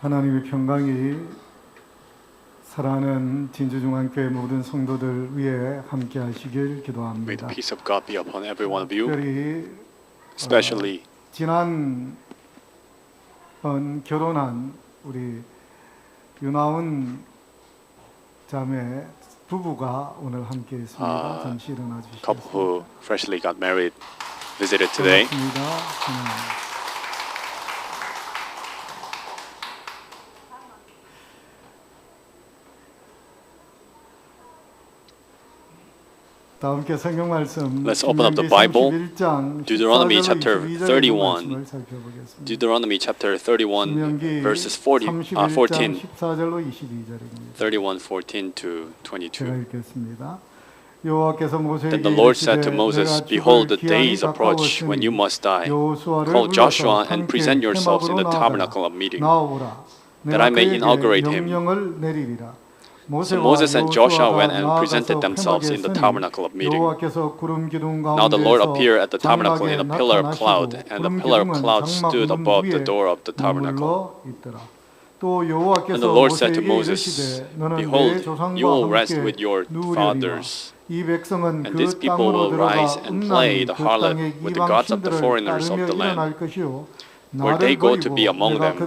하나님의 평강이 사랑하는 진주중앙교회 모든 성도들 위해 함께 하시길 May the 기도합니다. peace of God be upon every one of you, 특별히 especially 지난 결혼한 우리 윤아운 자매 부부가 오늘 함께 있습니다. 잠시 일어나 couple 주시겠습니다. who freshly got married visited today. 고맙습니다. 다 함께 성경 말씀 Let's open up the Bible, 31장 Deuteronomy 14절로 chapter 22절의 31. 말씀을 살펴보겠습니다. Deuteronomy chapter 31, 신명기 verses 31장 14, 14절로 22절입니다. 31, 14 to 제가 22. 읽겠습니다. 여호와께서 모세에게 Then the Lord said to 이르시되 Moses, 내가 Behold, the 죽을 days 기한이 approach when you 가까웠으니 must die. 여호수아를 Call Joshua 불러서 and 함께 present yourselves in the 회막으로 tabernacle of meeting, 나오라. that I may 내가 그에게 inaugurate him. 명령을 내리리라. So Moses and Joshua went and presented themselves in the tabernacle of meeting. Now the Lord appeared at the tabernacle in a pillar of cloud, and the pillar of cloud stood above the door of the tabernacle. And the Lord said to Moses, Behold, you will rest with your fathers, and these people will rise and play the harlot with the gods of the foreigners of the land, where they go to be among them,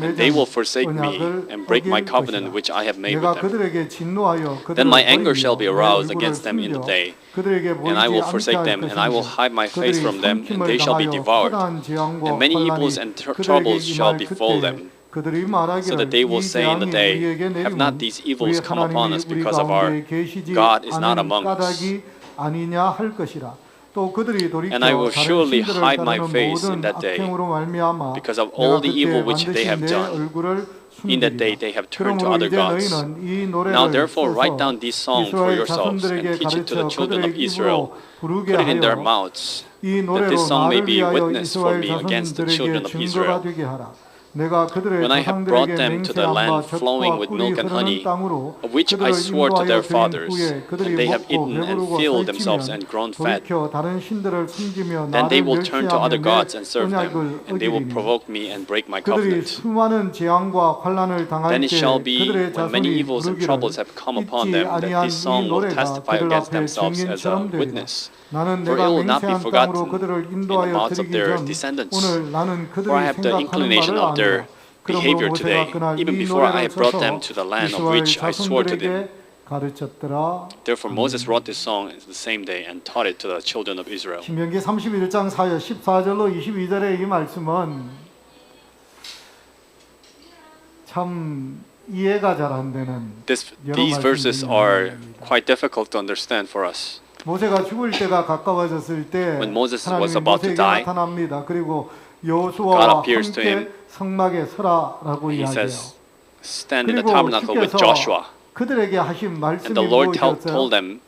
and they will forsake me and break my covenant which I have made with them. Then my anger shall be aroused against them in the day, and I will forsake them, and I will hide my face from them, and they shall be devoured, and many evils and troubles shall befall them, so that they will say in the day, Have not these evils come upon us because of our God is not among us? And I will surely hide my face in that day, because of all the evil which they have done. In that day they have turned to other gods. Now therefore write down this song for yourselves, and teach it to the children of Israel. Put it in their mouths, that this song may be a witness for me against the children of Israel. When I have brought them to the land flowing with milk and honey, of which I swore to their fathers, and they have eaten and filled themselves and grown fat, then they will turn to other gods and serve them, and they will provoke me and break my covenant. Then it shall be, when many evils and troubles have come upon them, that this song will testify against themselves as a witness. For it will not be forgotten in the mouths of their descendants. For I have the inclination of their behavior today, even before I have brought them to the land of which I swore to them. Therefore Moses wrote this song the same day and taught it to the children of Israel. 신명기 31장 14절로 22절의 이 말씀은 참 이해가 잘 안 되는 These verses are quite difficult to understand for us. 모세가 죽을 때가 가까워졌을 때 When Moses was 하나님이 about to 모세에게 die, 나타납니다. 그리고 God 여호수아와 appears to 함께 him. 성막에 서라라고 He 이야기해요. says, Stand in the 그리고 tabernacle with Joshua. 주께서 그들에게 하신 말씀이 And the Lord told 무엇이었어요? them,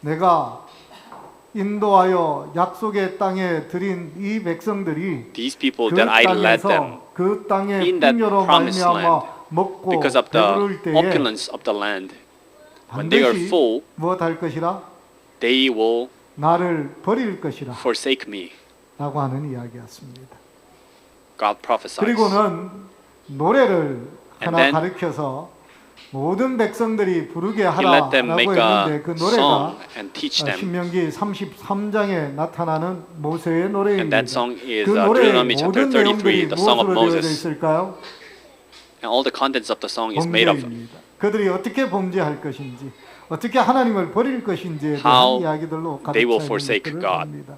내가 인도하여 약속의 땅에 들인 이 백성들이 These people 그 that I led them 땅에서 그 땅의 in that 풍요로 promised 말미암아 land, 먹고 because of the 배부를 때에 opulence of the land, when they are 반드시 full, 무엇할 것이라? they will 나를 버릴 것이라 forsake me. 라고 하는 이야기였습니다. God prophesies. 그리고는 노래를 하나 then 가르쳐서 모든 백성들이 부르게 He let them 하라라고 make 했는데 a 그 song 노래가 and teach them. 신명기 33장에 나타나는 모세의 And 노래입니다. that song is 그 노래의 Deuteronomy chapter 모든 33, 내용들이 the song of 무엇으로 되어져 Moses. 있을까요? And all the contents of the song is made of 범죄입니다. 그들이 어떻게 범죄할 것인지, 어떻게 하나님을 버릴 것인지에 대한 how 이야기들로 they will 가득 차 forsake 있는 God. 것들을 봅니다.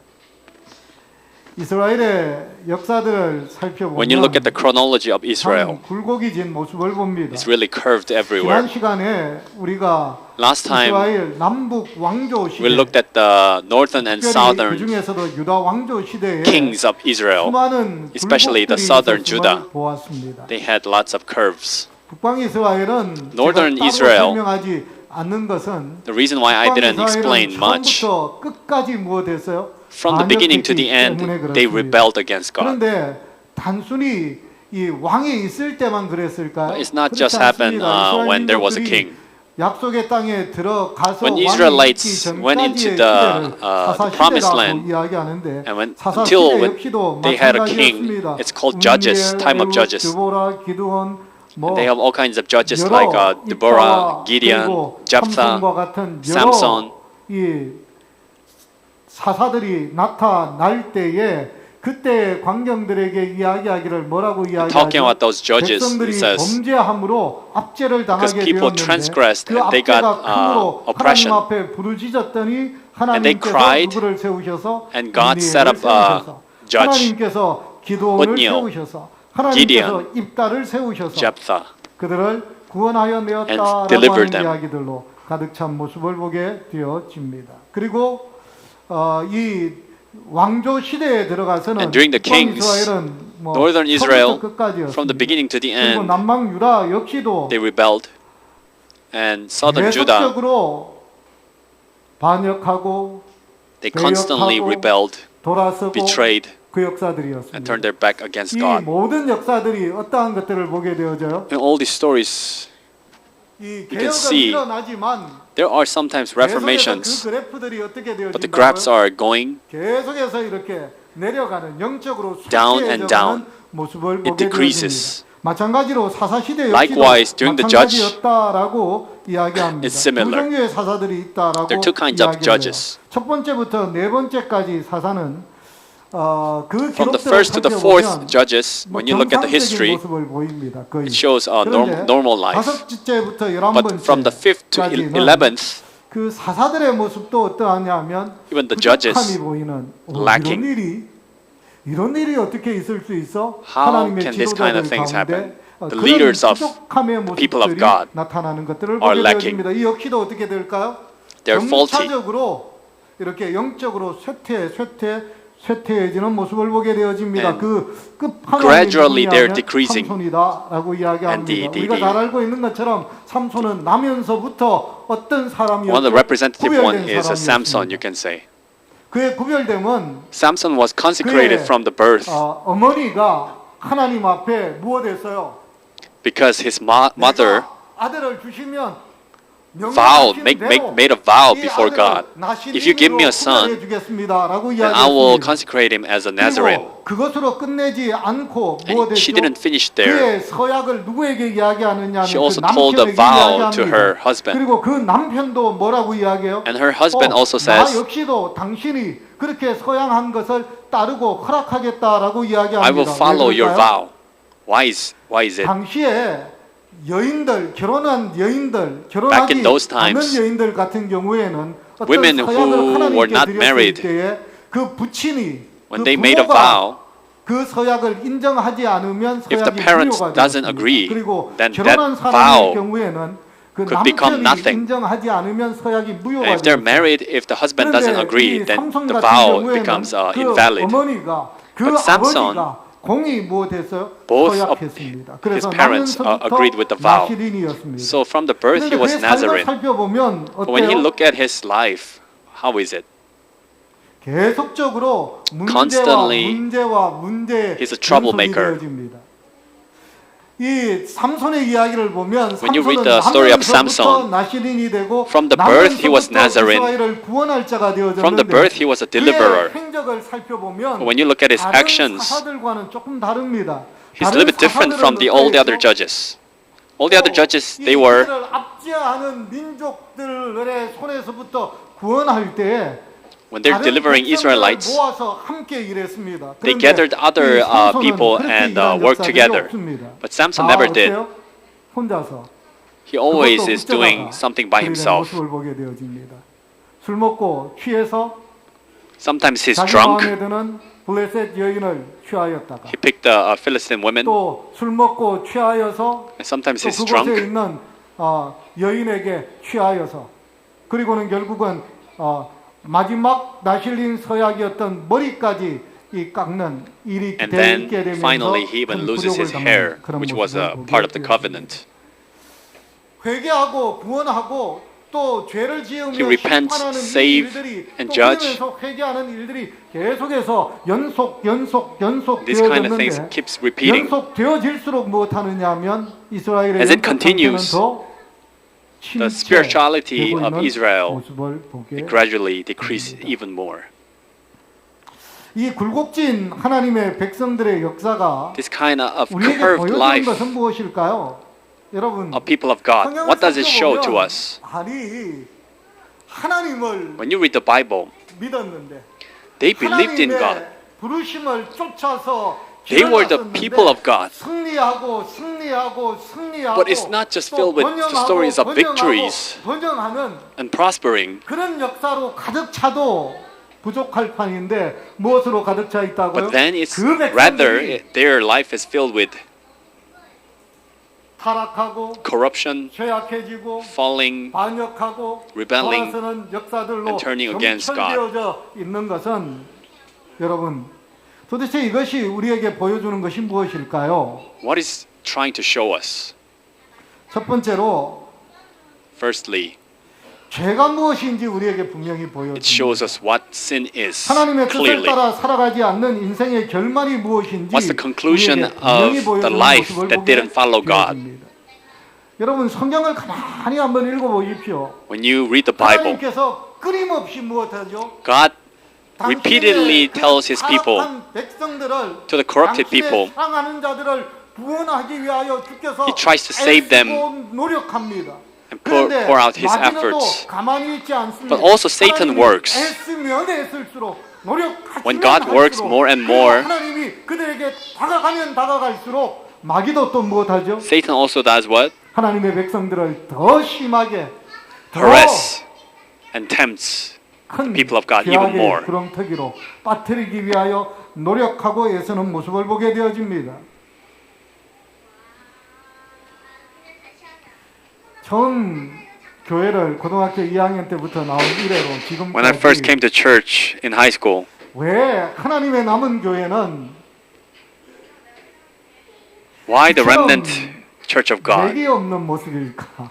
이스라엘의 역사들을 살펴보면 When you look at the chronology of Israel, 참 굴곡이진 모습을 봅니다. it's really curved 지난 everywhere. 시간에 우리가 Last time 이스라엘 남북 왕조 시대, we looked at the northern and 특별히 그 southern 중에서도 유다 왕조 시대에 kings of Israel. 수많은 especially the 굴곡들이 southern 있었음을 Judah. 보았습니다. They had lots of curves. 북방 이스라엘은 Northern 제가 따로 Israel, 설명하지 않는 것은 The reason why I 북방 didn't explain 이스라엘은 much, 처음부터 끝까지 무엇했어요? from the beginning to the end, they rebelled against God. 그런데 단순히 이 왕이 있을 때만 그랬을까요? It's not 그렇지 just happened 않습니다. when there was a 이스라엘 king. 민족들이 약속의 땅에 들어가서 When 왕이 Israelites 있기 went 전까지의 into the, 시대를 the 사사 promised 시대라고 land, 이야기하는데 and when, 사사 until 시대 when 역시도 they had a king, 마찬가지였습니다. it's called Judges, time of Judges. 드보라, 기드온, 뭐 They have all kinds of judges 여러 like Deborah, 입다와 Gideon, 그리고 Jephthah, 삼손과 같은 여러 Samson. 이 사사들이 나타날 때에 그때 광경들에게 이야기하기를 뭐라고 Talking 이야기하죠? about those judges, it 백성들이 says, 범죄함으로 압제를 because 당하게 people 되었는데 transgressed 그 and they got 압제가 크므로 하나님 oppression. 앞에 부르짖었더니 they 하나님께서 cried, 누구를 세우셔서 and God 언니엘을 set up a 세우셔서 judge, 하나님께서 기도원을 Othniel, 세우셔서 하나님께서 Gideon, 입다를 세우셔서 Jephthah, 그들을 구원하여 내었다라고 delivered 하는 them. 이야기들로 가득 찬 모습을 보게 되어집니다. 그리고 이 왕조 시대에 들어가서는 And during the kings, 이스라엘은 뭐 Northern Israel, 처음부터 끝까지였습니다. from the beginning to the 그리고 end, 남방 유다 역시도 they rebelled. And southern Judah, 계속적으로 반역하고 they constantly 배역하고 rebelled, 돌아서고 betrayed, 그 and 역사들이었습니다. turned their back against 이 God. 모든 역사들이 어떠한 것들을 보게 되어져요? In all these stories, 이 can 개혁은 see 일어나지만 there are sometimes 계속해서 reformations, 그 그래프들이 어떻게 but the graphs 되어진다고요? are going 계속해서 이렇게 내려가는 영적으로 down and down. 쇠퇴해져가는 모습을 It 보게 decreases. 되어집니다. 마찬가지로 사사 시대 Likewise, 역시도 during the judge, 마찬가지였다라고 이야기합니다. it's similar. 두 종류의 사사들이 있다라고 There are two kinds of 이야기해요. judges. 첫 번째부터 네 번째까지 사사는 그 From the 기록들을 first to the 살펴보면 fourth judges, 뭐 when you look at the 정상적인 history, 모습을 보입니다. 거의. it shows a 그런데 normal life. 다섯째부터 But from the 5th to 11th, 그 사사들의 모습도 어떠하냐면 even the judges 부족함이 보이는 lacking. 이런 일이 어떻게 있을 수 있어? How 하나님의 can this kind of things happen? 가운데 The leaders of 부족함의 the people of 모습들이 God 나타나는 것들을 are 보게 lacking. 되어집니다. 이 역시도 어떻게 될까요? They're faulty. 점차적으로 이렇게 영적으로 쇠퇴해지는 모습을 보게 되어집니다. And 그 끝판왕이 gradually they're 누구냐면 decreasing. 삼손이다라고 이야기합니다. And the- 우리가 잘 알고 있는 것처럼 삼손은 나면서부터 어떤 사람이었죠? one of the representative one 구별된 is Samson, you 사람이었습니다. can say. 그의 구별됨은 Samson was consecrated 그의 from the birth 어머니가 하나님 앞에 무엇했어요? because his mother 내가 아들을 주시면 vowed, made a vow before God. If you give me a son, then I will consecrate him as a Nazarene. 그것으로 끝내지 않고 And she didn't finish there. 그의 서약을 누구에게 이야기하느냐면 She also 그 told a 남편에게 vow to 이야기합니다. her husband. 그리고 그 남편도 뭐라고 이야기해요? And her husband also 나 says, 역시도 당신이 그렇게 서양한 것을 따르고 허락하겠다라고 이야기합니다. I will follow 왜 your 그럴까요? vow. Why is it? 당시에 여인들, 결혼한 여인들, Back 결혼하지 in those 않는 times, 여인들 같은 경우에는 어떤 women 서약을 who 하나님께 were not 드렸을 married, 때에 그 부친이 when 그 they made a 부모가 vow, 그 서약을 인정하지 않으면 if the 서약이 parents 무효가 doesn't 되었습니다. agree, 그리고 then 결혼한 that 사람의 vow 경우에는 그 could become 남편이 nothing. 인정하지 않으면 서약이 무효가 And if they're 됩니다. married, if the husband doesn't 그런데 agree, 이 then 삼손 the 같은 vow 경우에는 becomes 그 invalid. 어머니가 그 But Samson, 아버지가 공이 무엇했어요? both of 서약했습니다. his 그래서 parents 나면서부터 agreed with the vow. 나시린이었습니다. So from the birth he 그런데 was 그의 삶을 Nazarene. 살펴보면 But when he 어때요? looked at his life, how is it? 계속적으로 Constantly, 문제의 he's a troublemaker. 되어집니다. 이 삼손의 이야기를 보면 When you read 삼손은 the story of 나면서부터 Samson, 나시린이 되고 from the birth he was 나면서부터 Nazarene. 이스라엘을 구원할 자가 되어졌는데 From the birth he was a deliverer. 그의 행적을 살펴보면 When you look at his 다른 actions, 사사들과는 조금 다릅니다. he's a little bit different from all the other judges. All the other judges, they were 이들을 압제하는 민족들의 손에서부터 구원할 때 when they're delivering Israelites, 모아서 함께 일했습니다. they 그런데 gathered other 이 삼손은 people 그렇게 and 일한 worked 역사들이 together. 없습니다. But Samson 다 never did. 어때요? 혼자서 He always 그것도 is doing 어쩌다가 something by 그들의 himself. 모습을 보게 되어집니다. 술 먹고 취해서 Sometimes he's 자기 drunk. 마음에 드는 블레셋 여인을 취하였다가 He picked a Philistine woman. 또 술 먹고 취하여서 And sometimes 또 he's 그곳에 drunk. 있는 여인에게 취하여서 그리고는 결국은 마지막 나실린 서약이었던 머리까지 이 깎는 일이 And then 있게 되면서 finally he even 큰 loses his 굴욕을 hair, 당하는 그런 which was a 모습을 part of the 보게 covenant. 회개하고 구원하고 또 죄를 지으며 He repents, 심판하는 이 save, 일들이 and 또 judge. 그러면서 회개하는 일들이 계속해서 연속 This kind of things 되어졌는데 keeps repeating. 연속되어질수록 무엇하느냐면 이스라엘의 As it 영적 continues, 상태는 더 the spirituality 침체되고 of 있는 Israel 모습을 보게 gradually decreases even more. 이 굴곡진 하나님의 백성들의 역사가 This kind of 우리에게 curved 보여주는 life 것은 무엇일까요? 여러분, of people of God. 성경을 What does it show to 살펴보면 us? 아니 하나님을 When you read the Bible, 믿었는데 they believed in God. 하나님의 부르심을 쫓아서 They were the 길을 people of God. 승리하고 But it's not just filled with the stories of victories 번영하는 and prospering, 그런 역사로 가득 차도 부족할 판인데 무엇으로 가득 차 있다고요? but then it's 그 rather 백성들이 their life is filled with 타락하고 corruption, 죄악해지고 falling, 반역하고 rebelling, 돌아서는 역사들로 and turning against God. 점철되어져 있는 것은 여러분 도대체 이것이 우리에게 보여주는 것이 무엇일까요? What is trying to show us? 첫 번째로 Firstly, 죄가 무엇인지 우리에게 분명히 it 보여줍니다. shows us what sin is 하나님의 뜻을 clearly. 따라 살아가지 않는 인생의 결말이 무엇인지 What's the conclusion 우리에게 분명히 of the 보여주는 life 모습을 that 보게 didn't follow God? 되어집니다. 여러분 성경을 가만히 한번 읽어보십시오. When you read the Bible, 하나님께서 끊임없이 무엇하죠? God repeatedly tells His people, to the corrupted people, 사랑하는 자들을 구원하기 위하여 주께서 He tries to save them 애쓰고 노력합니다. and pour out His 마귀도 efforts. 가만히 있지 않습니다. But also Satan 하나님이 works. 애쓰면 애쓸수록 노력하시면 When God works 할수록, more and 그리고 more, 하나님이 그들에게 다가가면 다가갈수록 마귀도 또 무엇하죠? Satan also does what? 하나님의 백성들을 더 심하게 더 Harass and tempts 큰 people of God even 죄악의 more. 구렁텅이로 빠뜨리기 위하여 노력하고 애쓰는 모습을 보게 되어집니다. 처음 교회를 고등학교 2학년 때부터 나온 이래로 When I first 지금까지 came to church in high school, 왜 하나님의 남은 교회는 why the remnant church of God 맥이 없는 모습일까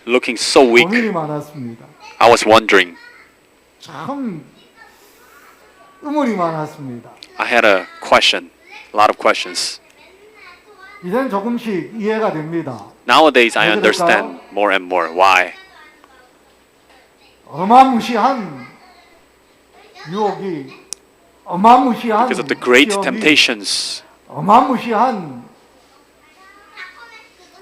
looking so weak? 고민이 많았습니다. I was wondering. 참 의문이 많았습니다. I had a question, a lot of questions. 이제는 조금씩 이해가 됩니다. Nowadays, I 왜 understand 그럴까요? more and more why. 어마무시한 유혹이 어마무시한 Because of the great 시험이 temptations, 어마무시한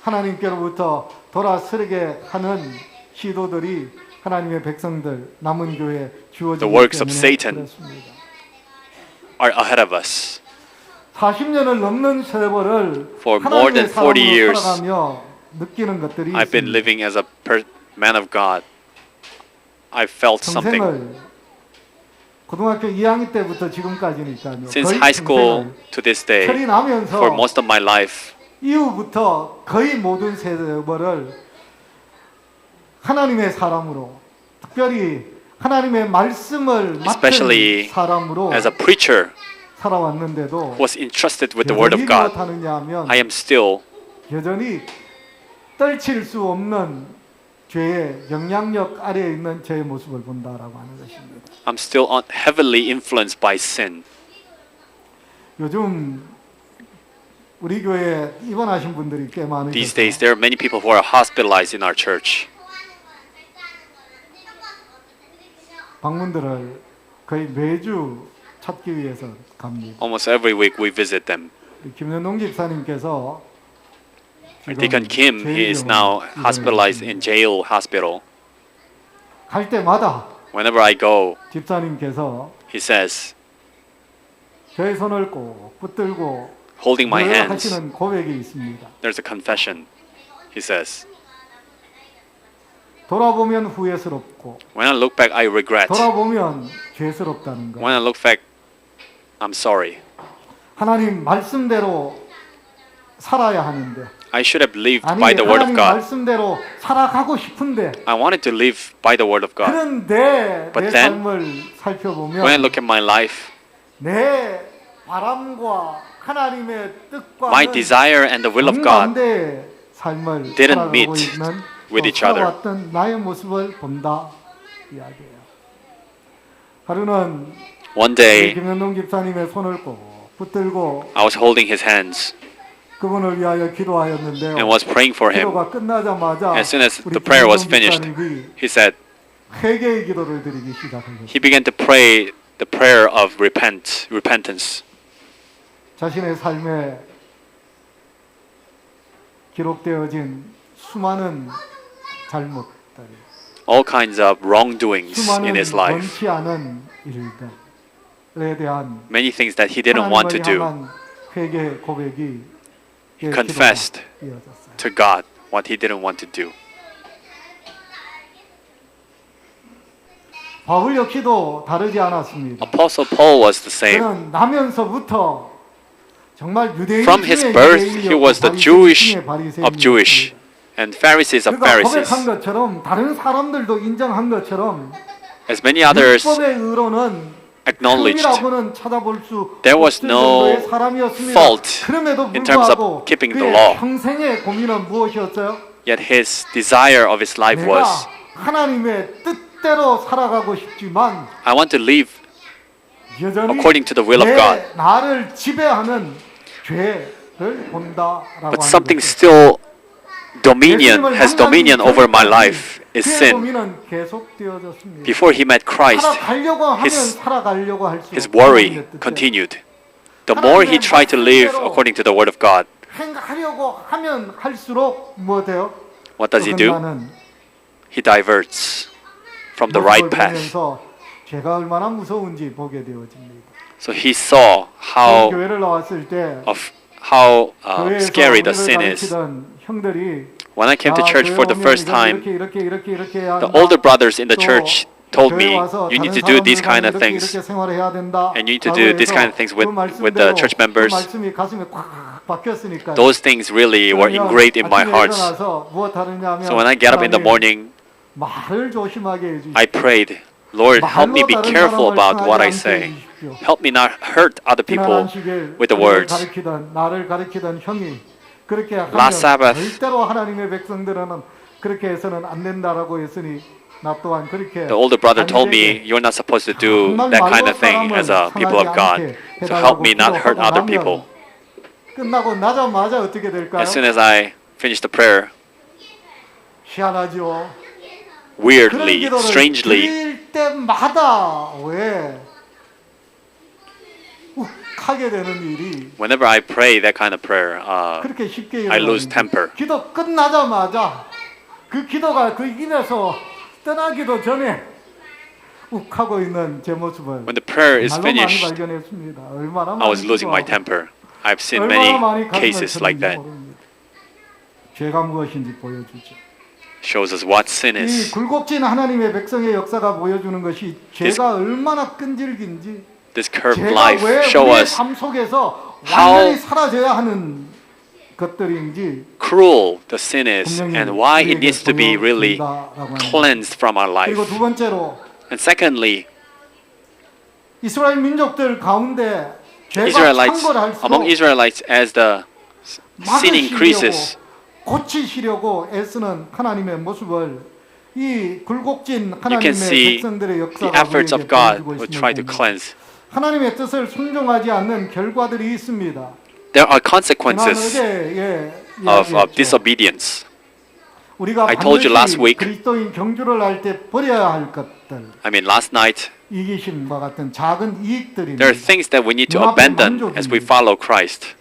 하나님께로부터 돌아서게 하는 시도들이 하나님의 백성들 남은 교회에 주어지기 The works of 때문에 Satan. 그렇습니다. are ahead of us. 40년을 넘는 세월을 For more 하나님의 than 40 사람으로 years, 살아가며 느끼는 것들이 I've been 있습니다. living as a man of God. I felt something. 평생을 고등학교 2학년 때부터 지금까지니까요. Since 거의 high school 평생을 to this day, 철이 나면서 for most of my life, 이후부터 거의 모든 세월을 하나님의 사람으로 특별히 하나님의 말씀을 맡은 especially 사람으로 as a preacher 살아왔는데도 who was entrusted with the Word of God, 무엇하느냐 하면 I am still 여전히 떨칠 수 없는 죄의 영향력 아래에 있는 저의 모습을 본다라고 하는 것입니다. I'm still heavily influenced by sin. 요즘 우리 교회에 입원하신 분들이 꽤 많으셔서 These days, there are many people who are hospitalized in our church. 방문들을 거의 매주 찾기 위해서 갑니다. Almost every week we visit them. 김현동 집사님께서 Our Deacon Kim, he is now hospitalized in jail hospital. 갈 때마다 Whenever I go, 집사님께서 he says, 저의 손을 꼭 붙들고 holding my hands, 하시는 고백이 있습니다. there's a confession. He says, 돌아보면 후회스럽고 when I look back, I regret. 돌아보면 죄스럽다는 것. When I look back, I'm sorry. 하나님 말씀대로 살아야 하는데 I should have lived 아니 by the word of 하나님 God. 말씀대로 살아가고 싶은데 I wanted to live by the word of God. 그런데 But 내 then, 삶을 살펴보면 When I look at my life, 내 바람과 하나님의 뜻과 my desire and the will of God 정반대의 삶을 didn't meet 살아가고 있는 with each other. 살아왔던 나의 모습을 본다 이야기예요. 하루는 one day 김현동 집사님의 손을 꼭 붙들고 I was holding his hands 그분을 위하여 기도하였는데요. and was praying for him. 기도가 끝나자마자 As soon as 우리 the prayer was 김현동 finished, 집사님이 he said, 회개의 기도를 드리기 시작하셨어요. he began to pray the prayer of repentance. 자신의 삶에 기록되어진 수많은 잘못들, all kinds of wrongdoings in 수많은 his life, 원치 않은 일들에 대한 many things that he didn't want to 하나님을 do. 향한 회개 고백이 He confessed 이어졌어요. to God what he didn't want to do. 바울 역시도 다르지 않았습니다. Apostle Paul was the same. 그는 나면서부터 정말 유대인 From his 중에 birth, 유대인이었고 he was the 바리새인 Jewish 중에 바리새인이었습니다. of Jewish and Pharisees of 그가 Pharisees. 고백한 것처럼 다른 사람들도 인정한 것처럼 As many others 율법의 의로는 acknowledged, 흠이라고는 찾아볼 수 there was 없을 no 정도의 사람이었습니다. fault 그럼에도 in terms of 불구하고 keeping the 그의 law. 평생의 고민은 무엇이었어요? Yet his desire of his life 내가 was, 하나님의 뜻대로 살아가고 싶지만 I want to live 여전히 according to the will of God. 나를 지배하는 죄를 본다라고 But 하는 something 거죠. still has dominion over my life is 그의 sin. 고민은 계속되어졌습니다. Before he met Christ, 살아가려고 하면 his- 살아가려고 할수록 his worry 하나님의 뜻대로 continued. The more he tried to live according to the word of God, 하려고 하면 할수록 뭐돼요? what does he do? He diverts from the right path. 죄가 얼마나 무서운지 보게 되어집니다. So he saw how 교회를 나왔을 때 교회에서 scary the 우리를 sin is. 가르치던 형들이 When I came to church for the first time, 이렇게 the older brothers in the church told me, you need to do these kind of things, and you need to do these kind of things with the church members. 말씀이 가슴에 꽉 박혔으니까. Those things really were engraved in my heart. So when I get up in the morning, 말을 조심하게 해주십시오. I prayed, Lord, help me be careful about what I say. Help me not hurt other people with the words. 나를 가르치던 형이 그렇게 하면 Last Sabbath, 절대로 하나님의 백성들은 그렇게 해서는 안 된다라고 했으니 나 또한 그렇게 the older brother told me, you're not supposed to do that kind of thing as a people of God. So help me not hurt other people. 끝나고 나자마자 어떻게 될까요? As soon as I finished the prayer, 희한하죠. weirdly, 그런 기도를 strangely, 드릴 때마다 왜 욱하게 되는 일이 whenever I pray that kind of prayer, 그렇게 쉽게 I lose 일어나는지. temper. 기도 끝나자마자 그 기도가 그 입에서 떠나기도 전에 욱하고 있는 제 모습을 When the prayer is 정말로 많이 finished, 발견했습니다. 얼마나 I was 많이 losing my 기도하고 temper. I've seen 얼마나 many 많이 가슴을 cases like 쳤는지 that. 모릅니다. 죄가 무엇인지 보여주죠. Shows us what sin 이 is. 굴곡진 하나님의 백성의 역사가 보여주는 것이 죄가 얼마나 끈질긴지 This curved 죄가 life 왜 show 우리의 us 삶 속에서 how 완전히 사라져야 하는 것들인지 cruel the sin is 분명히 and why it 우리에게 needs to be really 보여준다라고 합니다. cleansed from our life. 그리고 두 번째로 And secondly, 이스라엘 민족들 가운데 죄가 Israelites, 창궐할수록 among Israelites, as the sin increases, 고치시려고 애쓰는 하나님의 모습을 이 굴곡진 you can 하나님의 see 백성들의 the 역사가 efforts 우리에게 of God 보여주고 who try to 있습니다. cleanse. 하나님의 뜻을 순종하지 않는 결과들이 있습니다. There are 지난 consequences 어제 of 이야기했죠. disobedience. 우리가 I told you last 반드시 week. 그리스도인 경주를 할 때 버려야 할 것들, I mean, last night, 이기심과 같은 작은 이익들입니다. there are things that we need to abandon as we follow Christ.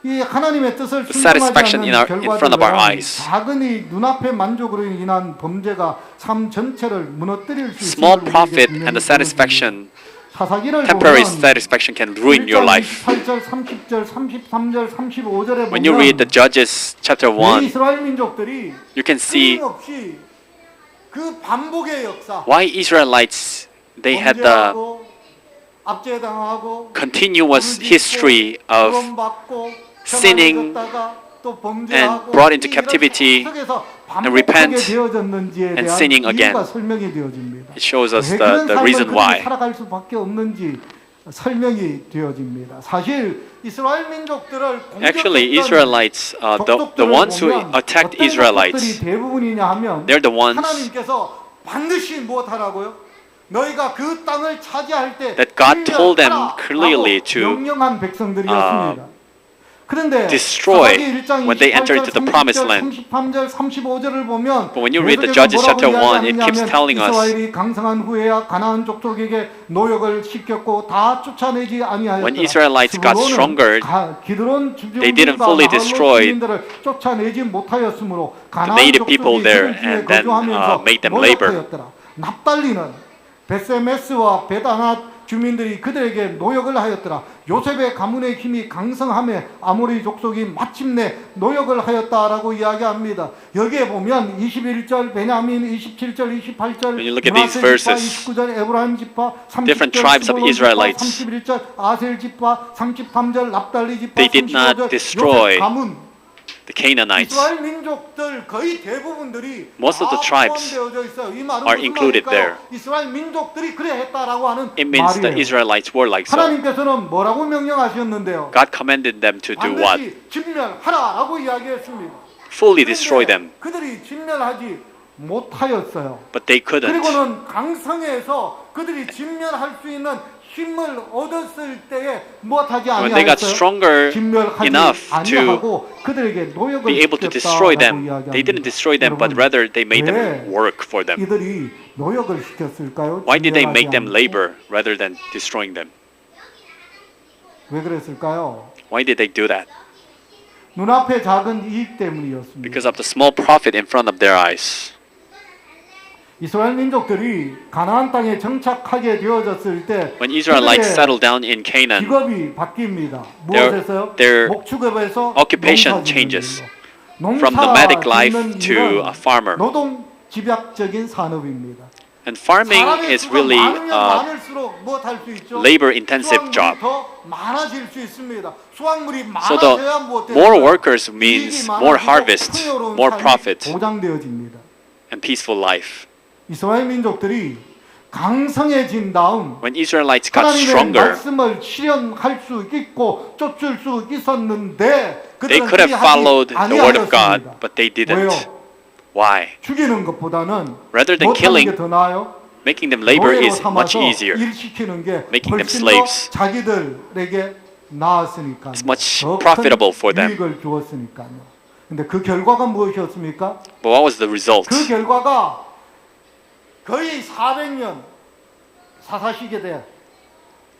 이 하나님의 뜻을 The satisfaction 순종하지 않는 in front of our 결과들은 eyes. 작은 이 눈앞의 만족으로 인한 범죄가 삶 전체를 무너뜨릴 수 Small 있음을 profit 우리에게 and the 분명히 satisfaction, 사사기를 temporary 보면 satisfaction can ruin your life. 28절, 30절, 33절, 35절에 When you read the 보면 Judges chapter 왜 1, 이스라엘 민족들이 you can see 끊임없이 그 반복의 역사 why Israelites, they had the 범죄하고 압제당하고 continuous history of sinning and brought into captivity and repent and sinning again. It shows us the reason why. 살아갈 수밖에 없는지 설명이 되어집니다. 사실 이스라엘 민족들을 Actually, Israelites, the ones who attacked Israelites, 대부분이냐 하면 they're the ones 하나님께서 반드시 무엇하라고요? 너희가 그 땅을 차지할 때 that God told them clearly to 명령한 백성들이었습니다. 그런데 destroy 사사기 1장 when they enter into the promised 28절, land. 33절, 35절을 보면 But when you read the 계속해서 Judges 뭐라고 chapter 1, it keeps 이야기하냐면 telling us 이스라엘이 강성한 후에야 가나안 족속에게 노역을 시켰고 다 쫓아내지 아니하였더라. when Israelites got stronger, 기드론 they didn't fully destroy 주민들을 쫓아내지 못하였으므로 the 가나안 native people 족속이 there 지금 and 뒤에 then 거주하면서 made them labor. 노역하였더라. 납달리는 베세메스와 베다낫 주민들이 그들에게 노역을 하였더라. 요셉의 가문의 힘이 강성함에 아모리 족속이 마침내 노역을 하였다라고 이야기합니다. 여기에 보면 21절 베냐민, 27절, 28절 When you look at these verses, 29절 에브라임 지파, different 30절 tribes of 스불론 지파, Israelites, 31절 아셀 지파, 33절 납달리 지파, they did not 35절 destroy 요셉 가문. the Canaanites. 이스라엘 민족들 거의 대부분들이 Most of the tribes 포함되어져 있어요. 이 말은 are 무슨 included 말일까요? there. 이스라엘 민족들이 그래 했다라고 하는 It means the 말이에요. Israelites were like so. 하나님께서는 뭐라고 명령하셨는데요? God commanded them to do what? 반드시 진멸하라라고 이야기했습니다. Fully destroy them. 그들이 진멸하지 못하였어요. But they couldn't. 그리고는 강성에서 그들이 진멸할 수 있는 힘을 얻었을 때에 무엇하지 When they got 아니하였어요? stronger 진멸하지 enough to 아니하고 그들에게 노역을 be able to destroy 시켰다라고 them, 이야기합니다. they didn't destroy them, but 여러분, rather they made 왜 them work for them. 이들이 노역을 시켰을까요? Why did they make 진멸하지 them 않고. labor rather than destroying them? 왜 그랬을까요? Why did they do that? 눈앞에 작은 이익 때문이었습니다. Because of the small profit in front of their eyes. 이스라엘 민족들이 가나안 땅에 정착하게 되어졌을 때 When Israelites 그들의 settled down in Canaan, 직업이 바뀝니다. 무엇에서요? their 목축업에서 occupation 농사 changes 짓는 from 농사 nomadic life 짓는 to 일은 a farmer. 노동 집약적인 산업입니다. And farming 사람의 is 수가 really 많으면 a 많을수록 무엇할 수 있죠? labor-intensive job. 수확물이 더 많아질 수 있습니다. 수확물이 So 많아져야 the more workers means more harvest, more profit, 보장되어집니다. and peaceful life. 이스라엘 민족들이 강성해진 다음 When Israelites got 하나님의 stronger, 말씀을 실현할 수 있고 쫓을 수 있었는데 they 그들은 could have followed 그리하지 the word of God, 아니하였습니다. but they 왜요? didn't. Why? 죽이는 것보다는 Rather than 못하는 killing, 게 더 나아요. making them labor 노예로 is much 삼아서 easier. 일시키는 게 Making them 훨씬 slaves. 더 자기들에게 나았으니까 It's much profitable for them. 유익을 주었으니까요. 근데 그 결과가 무엇이었습니까? But what was the result? 그 결과가 거의 400년 사사시대에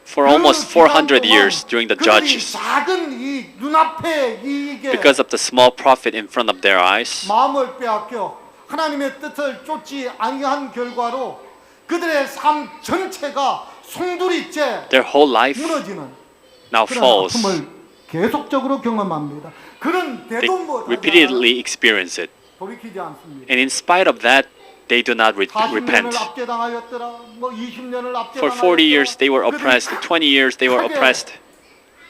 For almost 400 years during the Judges, 작은 이 눈앞의 이익에 because of the small profit in front of their eyes, 마음을 빼앗겨 하나님의 뜻을 쫓지 아니한 결과로 그들의 삶 전체가 송두리째 their whole life 무너지는 now 그런 falls. 아픔을 계속적으로 경험합니다. 그런 They 데도 못 repeatedly experience it. 돌이키지 않습니다. And in spite of that, they do not 40년을 repent. 압제당하였더라. 뭐 20년을 For 40 years they were oppressed, 20 years they were oppressed.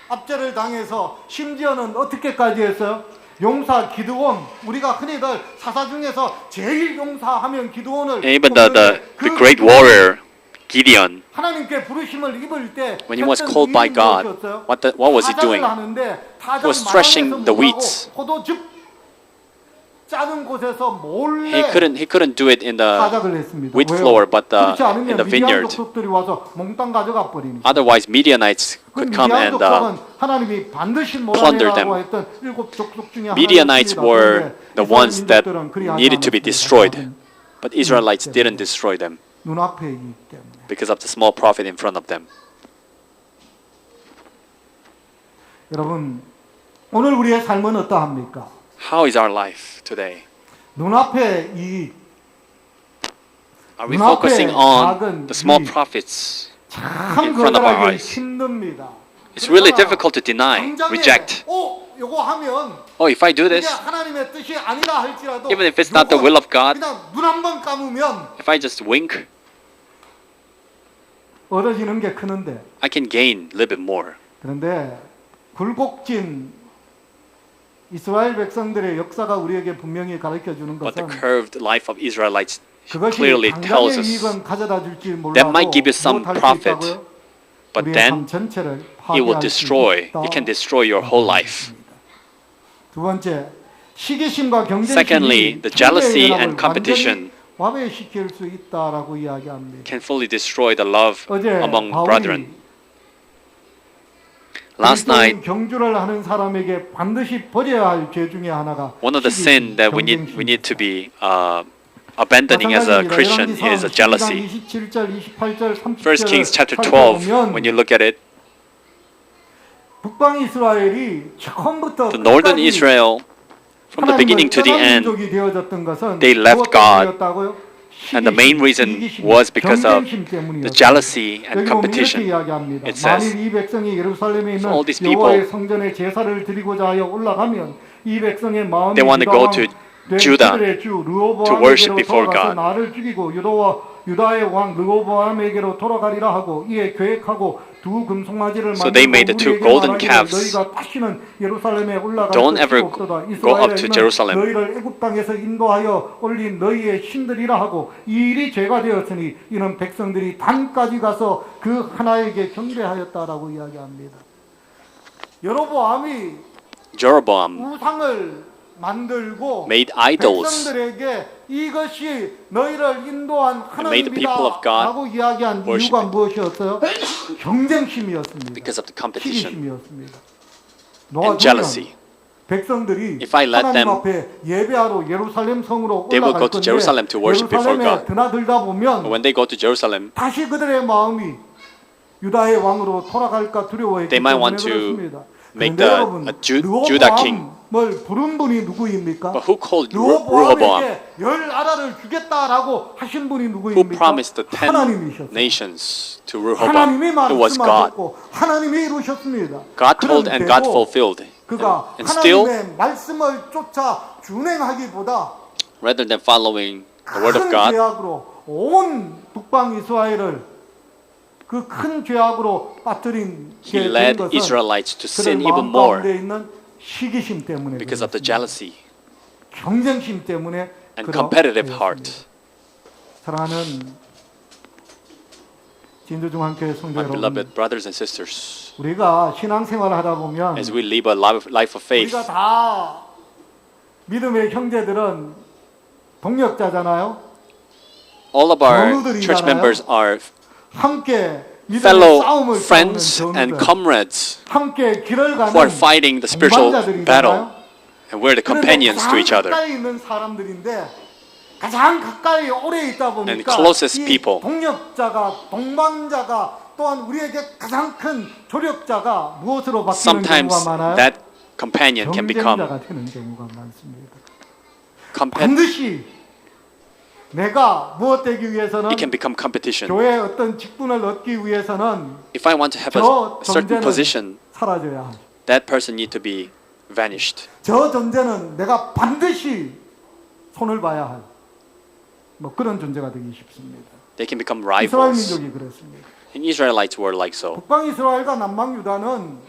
압제를 당해서 심지어는 어떻게까지 했어요? 용사 기드온, 우리가 흔히들 사사 중에서 제일 용사하면 기드온을 And even the 그 great warrior, Gideon, 하나님께 부르심을 입을 때 when he was 했던 called by 일이 God, 무엇이었어요? what was he 타작을 doing? 하는데 타작 He was threshing 마당에서 the 못하고 wheats. 포도즙 짜는 곳에서 몰래 He couldn't do it in the 타작을 했습니다. wheat 왜요? floor, but 그렇지 in 않으면 the 미디안 vineyard. 족속들이 와서 몽땅 가져가 버리니까. Otherwise, Midianites 그 could come 미디안 and 족속은 하나님이 반드시 plunder them. 몰아내라고 했던 일곱 족속 중에 Midianites 하나였습니다. were 그런데 the 이스라엘 ones that 민족들은 그리하지 needed to be 않았습니다. destroyed. 작은 But Israelites didn't destroy them 눈앞의 이익 때문에. because of the small profit in front of them. 여러분, 오늘 우리의 삶은 어떠합니까? How is our life today? 눈앞의 이익, Are we 눈앞에 focusing on 작은 the small 이익. profits? 참 in front of our 거절하기 eyes. 힘듭니다. It's really 그러나 difficult to deny, 당장에, reject. 요거 하면 Oh, if I do 이게 this, 하나님의 뜻이 아니라 할지라도 even if it's not the will of God, 그냥 눈 한 번 감으면 if I just wink, 얻어지는 게 크는데 I can gain a little bit more. 그런데 굴곡진 이스라엘 백성들의 역사가 우리에게 분명히 가르쳐 주는 But the 것은 curved life of Israelites 그것이 clearly tells 당장의 us 이익은 가져다 줄지 몰라도 that might give you some 못할 수 profit, 있다고요? but 우리의 then 삶 전체를 it will 파괴할 수 destroy. 있다. It can destroy your whole life. 두 번째, 시기심과 경쟁심이 Secondly, the jealousy and competition 와해시킬 수 있다라고 이야기합니다. can fully destroy the love 어제 among 바울이 brethren. Last night, 경주를 하는 사람에게 반드시 버려야 할 죄 중에 하나가 one of the sin that we need to be abandoning as a Christian is jealousy. 27절, 28절, 30절 1 Kings chapter 12, when you look at it, 북방 이스라엘이 처음부터 the northern Israel, from the beginning to the end, they left God. And the main reason was because of the jealousy and competition. It says, 만일 이 백성이 예루살렘에 있는 all these people, 여호와의 성전에 제사를 드리고자 하여 올라가면 이 백성의 마음이 they want to go to Judah to worship before God. 나를 죽이고 유다의 왕 르호보암에게로 돌아가리라 하고 이에 계획하고 두 금송아지를 So they made the two golden calves. 너희가 다시는 예루살렘에 올라갈 Don't 것이 ever 없도다. go up to Jerusalem. 너희를 애굽 땅에서 인도하여 올린 너희의 신들이라 하고 이 일이 죄가 되었으니 이는 백성들이 단까지 가서 그 하나에게 경배하였다라고 이야기합니다. 여로보암이 Jeroboam 우상을 만들고 made idols 백성들에게 이것이 너희를 인도한 made the people of God 하나님이다라고 이야기한 worship 이유가 무엇이었어요? 경쟁심이었습니다. because of the competition 시기심이었습니다. and jealousy. 백성들이 If I let 하나님 them, 앞에 예배하러 예루살렘 성으로 they will 올라갈 go to 건데 Jerusalem to worship before 예루살렘에 God. 드나들다 보면 But when they go to Jerusalem, 다시 그들의 마음이 유다의 왕으로 돌아갈까 두려워했기 they might 때문에 want to 그렇습니다. make 그런데 여러분, a Judah king. 르호보암을 부른 분이 누구입니까? But who called Rehoboam? 르호보암에게 열 나라를 주겠다라고 하신 분이 Who 누구입니까? promised the 10 하나님이셨어요. nations to 하나님이 Rehoboam? Who was God. 말씀하셨고 하나님이 이루셨습니다. God told and God 그런데도 fulfilled. 그가 And still, 하나님의 말씀을 쫓아 준행하기보다 rather than following the word of 큰 God, 죄악으로 온 북방 이스라엘을 그 큰 죄악으로 빠뜨린 he 게 된 led 것은 Israelites to 그들 sin even 마음 more 가운데 있는 시기심 때문에 because of the 그렇습니다. jealousy 경쟁심 때문에 and competitive 그렇습니다. heart. 사랑하는 진주중앙교회 성도 My 여러분, beloved brothers and sisters, 우리가 신앙생활을 하다 보면 as we live a life of faith, 우리가 다 믿음의 형제들은 동력자잖아요. all of our 전우들이잖아요. church members are 함께 믿음의 fellow 싸움을 friends 싸우는 and 전우들, comrades 함께 길을 가는 who are fighting the spiritual 동반자들이잖아요. battle, and we're the 그런데 companions to each other. 가장 가까이 있는 사람들인데 가장 가까이 오래 있다 보니까 And closest 이 people. 동력자가 동반자가 또한 우리에게 가장 큰 조력자가 무엇으로 바뀌는 Sometimes 경우가 많아요? that companion can become 경쟁자가 되는 경우가 많습니다. compet. 반드시 내가 무엇 되기 위해서는 It can become competition. 교회의 어떤 직분을 얻기 위해서는 If I want to have 저 a certain 존재는 position, 사라져야 하죠. that person need to be vanished. 저 존재는 내가 반드시 손을 봐야 할 뭐 그런 존재가 되기 쉽습니다. They can become 이스라엘 rivals. 민족이 그랬습니다. And Israelites were like so. 북방 이스라엘과 남방 유다는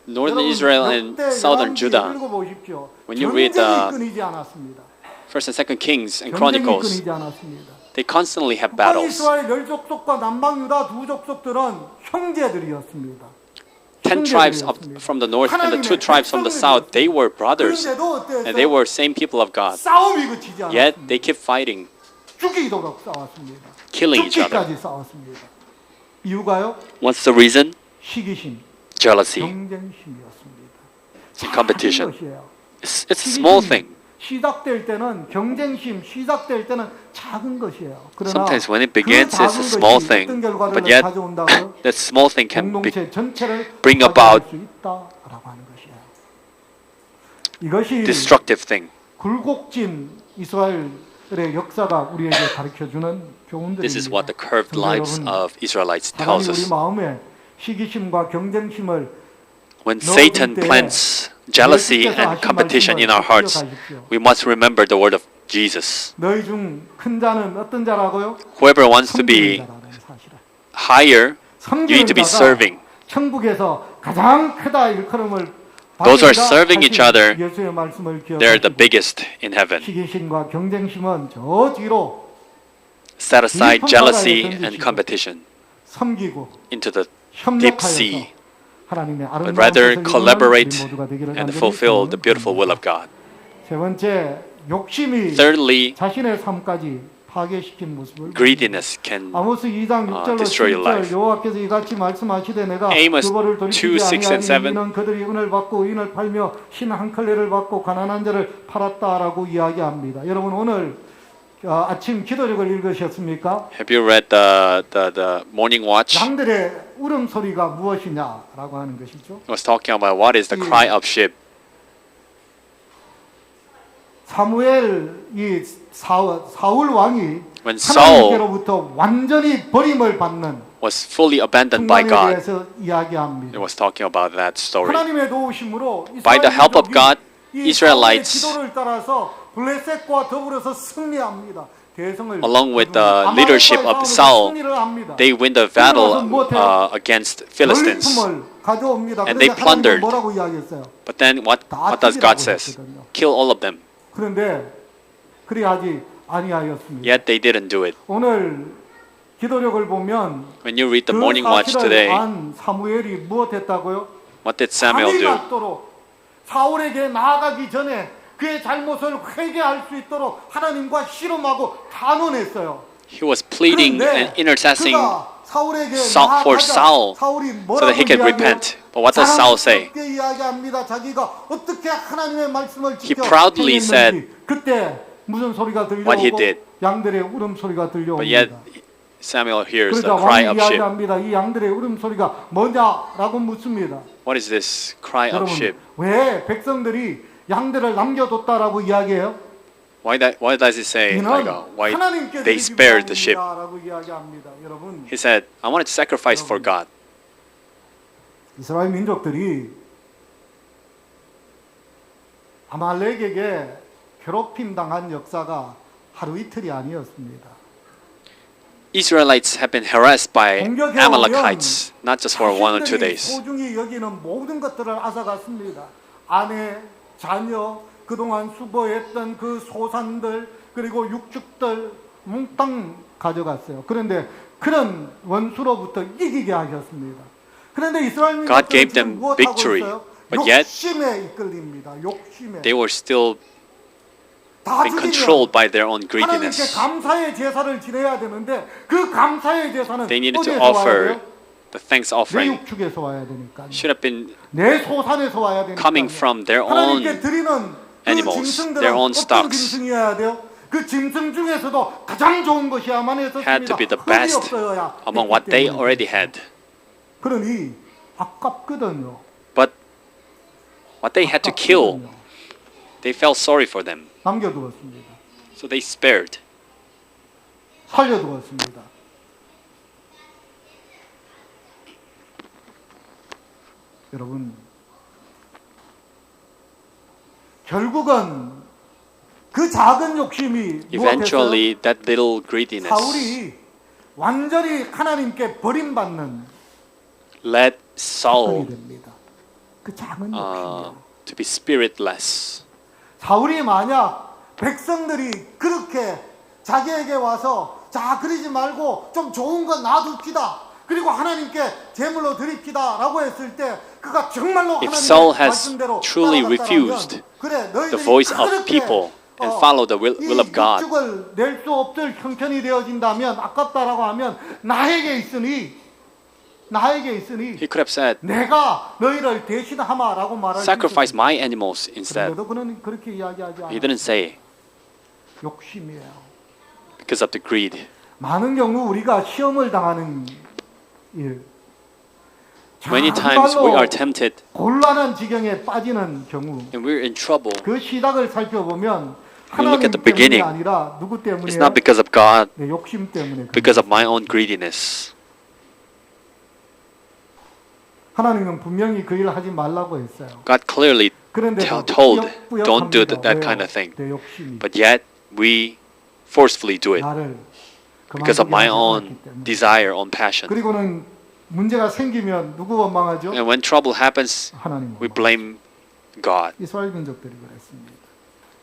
Northern Israel and Southern Judah, 읽어보십시오. when you read 전쟁이 the 끊이지 않았습니다. First and Second Kings and 전쟁이 Chronicles, 끊이지 않았습니다. they constantly have 북방 battles. 이스라엘 열 족속과 남방 유다 두 족속들은 형제들이었습니다. 10 tribes from the north and the 2 tribes from the south, they were brothers, 그런데도 and they were same people of God. 싸움이 그치지 Yet 않았습니다. they kept fighting, 죽이도록 싸웠습니다. killing each other. 죽기까지 싸웠습니다. 이유가요? What's the reason? 시기심, Jealousy 경쟁심이었습니다. and competition. 작은 것이에요. It's a small thing. 시작될 때는 경쟁심, 시작될 때는 작은 것이에요. 그러나 Sometimes when it 그 begins, 작은 it's a small 것이 thing, 어떤 결과를 but yet 가져온다고요? that small thing can 공동체 전체를 bring 파괴할 about 수 있다라고 하는 것이에요. 이것이 destructive thing. 굴곡진 이스라엘의 역사가 우리에게 가르쳐주는 교훈들입니다. This is what the curved lives 여러분, of Israelites tells 하나님 우리 us. 마음에 시기심과 경쟁심을 When Satan plants jealousy and competition in our hearts, we must remember the word of Jesus. 너희 중 큰 자는 어떤 자라고요? Whoever wants to be 섬기는 자라는 사실을. higher, you need to be serving. 천국에서 가장 크다 일컬음을 Those are 받으리라 serving each 하신 other. 예수의 말씀을 They're the 기억하시고 biggest in heaven. 시기심과 경쟁심은 저 뒤로 Set aside jealousy and competition 섬기고 into the deep 협력하여서 sea, 하나님의 but 아름다운 rather 뜻을 collaborate 이루는 우리 모두가 되기를 and 간절히 fulfill the beautiful will 소원합니다. of God. 세 번째, 욕심이 Thirdly, 자신의 삶까지 파괴시킨 모습을 greediness can 아모스 2장 6절로 destroy your 7절 life. 여호와께서 이같이 말씀하시되 내가 Amos 그벌을 2, 돌이키지 6 and 아니하니 7. 이는 그들이 은을 받고 의인을 팔며 신 한 컬레를 받고 가난한 자를 팔았다라고 이야기합니다. 여러분 오늘 아침 기도력을 읽으셨습니까? Have you read the morning watch? 양들의 울음소리가 무엇이냐라고 하는 것이죠. It was talking about what is the cry of sheep. 사무엘 이 사울 왕이 When Saul 하나님께로부터 완전히 버림을 받는 was fully abandoned by 순간에 God. 대해서 이야기합니다. It was talking about that story. 하나님의 도우심으로 By the help of God, 이 Israelites, 사울의 기도를 따라서 블레셋과 더불어서 승리합니다. 대성을 along with the leadership of Saul, they win the battle against Philistines. And they plundered. 뭐라고 이야기했어요? But then what does God says? Kill all of them. 그런데 그리하지 아니하였습니다. Yet they didn't do it. 오늘 기도력을 보면 When you read the 그 morning watch 사실을 today, 안 사무엘이 무엇했다고요? what did Samuel do? 밤이 사울에게 나아가기 전에 그의 잘못을 회개할 수 있도록 하나님과 씨름하고 단언했어요. He was pleading and intercessing 사울에게 for Saul so that he could repent. But what does Saul say? 이야기합니다. 자기가 어떻게 하나님의 말씀을 He 지켜 proudly said 그때 무슨 소리가 what he 들려오고 did. 양들의 울음소리가 But yet 들려옵니다. Samuel hears the 그러자 cry 왕이 of sheep. 이야기합니다. 이 양들의 울음소리가 뭐냐라고 묻습니다. What is this cry of 여러분 sheep? 왜 백성들이 양들을 남겨뒀다라고 이야기해요? Why does it say like why 하나님께 they spared the sheep? 라고 이야기합니다. 여러분 He said, I wanted to sacrifice for God. 이스라엘 민족들이 아말렉에게 괴롭힘 당한 역사가 하루 이틀이 아니었습니다. Israelites have been harassed by 공격해 Amalekites, not just for 1 or 2 자신들이 days. 소중히 여기는 모든 것들을 앗아갔습니다. 아내, 자녀, 그동안 수고했던 그 소산들 그리고 육축들 몽땅 가져갔어요. 그런데 그런 원수로부터 이기게 하셨습니다. 그런데 이스라엘 God gave 민족들은 them 지금 무엇하고 victory, 있어요? but yet 욕심에 이끌립니다. 욕심에. They were still 다 being 죽이면 controlled by their own 하나님께 greediness. 감사의 제사를 지내야 되는데 그 감사의 제사는 They needed to 어디에서 와야 offer 돼요? the thanks 내 offering. 육축에서 와야 되니까. Should have been 내 소산에서 와야 되니까. coming from their 하나님께 own 드리는 그 animals, 짐승들은 their own 어떤 stocks. 짐승이어야 돼요? 그 짐승 중에서도 가장 좋은 것이야만 했었습니다. had to be the 흙이 best 없어야 among 했기 what they 때문에. already had. 그러니 아깝거든요. But what they had to kill, 아깝거든요. they felt sorry for them. 남겨두었습니다. So they spared. 살려두었습니다. 여러분 결국은 그 작은 욕심이 Eventually, that little greediness 사울이 완전히 하나님께 버림받는 led 사건이 Saul 됩니다. 그 작은 욕심이요. to be spiritless. 사울이 만약 백성들이 그렇게 자기에게 와서 자 그러지 말고 좀 좋은 거 놔둡시다. 그리고 하나님께 제물로 드립시다라고 했을 때 그가 정말로 If Saul 하나님의 has 말씀대로 truly 따라갔다면 refused 그래, the voice of 그렇게, people and follow the will of God, 육축을 낼 수 없을 형편이 되어진다면 아깝다라고 하면 나에게 있으니 he could have said, 내가 너희를 대신하마라고 말할 수 sacrifice 있었습니다. my animals instead. 그런데도 그는 그렇게 이야기하지 He 않아요. didn't say 욕심이에요. because of the greed. 많은 경우 우리가 시험을 당하는 일, Many times we are tempted 곤란한 지경에 빠지는 경우 and we're in trouble. 그 시작을 살펴보면 We look 하나님 at the 때문이 beginning. 아니라 누구 It's 때문이에요? not because of God, 내 욕심 때문에. because of my own greediness. 하나님은 분명히 그 일을 하지 말라고 했어요. God clearly 그런데 told, don't do that kind of thing. 내 욕심이 But yet we forcefully do it 나를 because of my 그만두게 하지 own 않았기 때문에. desire, own passion. 그리고는 문제가 생기면 누구 원망하죠? And when trouble happens, 하나님. we blame God, 이스라엘 민족들이 그랬습니다.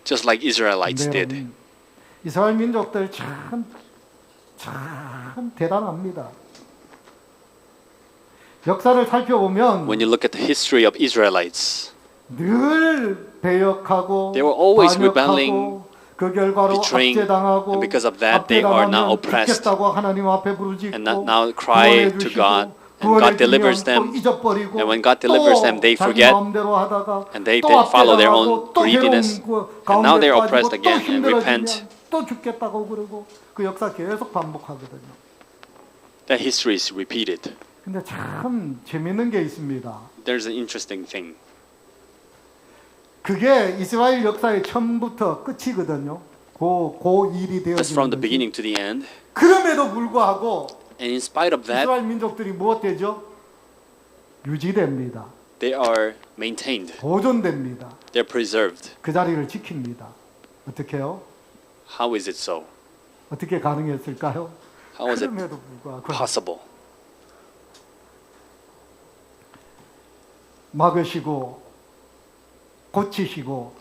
just like Israelites 근데 did. 여러분, 이스라엘 민족들 참 대단합니다. 역사를 살펴보면 When you look at the history of Israelites, 늘 배역하고 They were always 반역하고 rebelling, 그 결과로 betraying, 압제당하고 and because of that, they are now 압제당하면 oppressed, 죽겠다고 하나님 앞에 부르짖고 and now cry to God, and God delivers them. And when God delivers them, they forget, and they then follow their own greediness, and now they're oppressed again and repent. 또 죽겠다고 그러고 그 역사 계속 반복하거든요. That history is repeated. 근데 참 재밌는 게 있습니다. There's an interesting thing. 그게 이스라엘 역사의 처음부터 끝이거든요. 그 일이 That's from the 되어지는 beginning 것이. to the end. 그럼에도 불구하고 And in spite of that, 이스라엘 민족들이 무엇 되죠? 유지됩니다. they are maintained. 보존됩니다. They're preserved. 그 자리를 지킵니다. 어떻게요? How is it so? 어떻게 가능했을까요? How was it 그럼에도 불구하고 possible? 막으시고 고치시고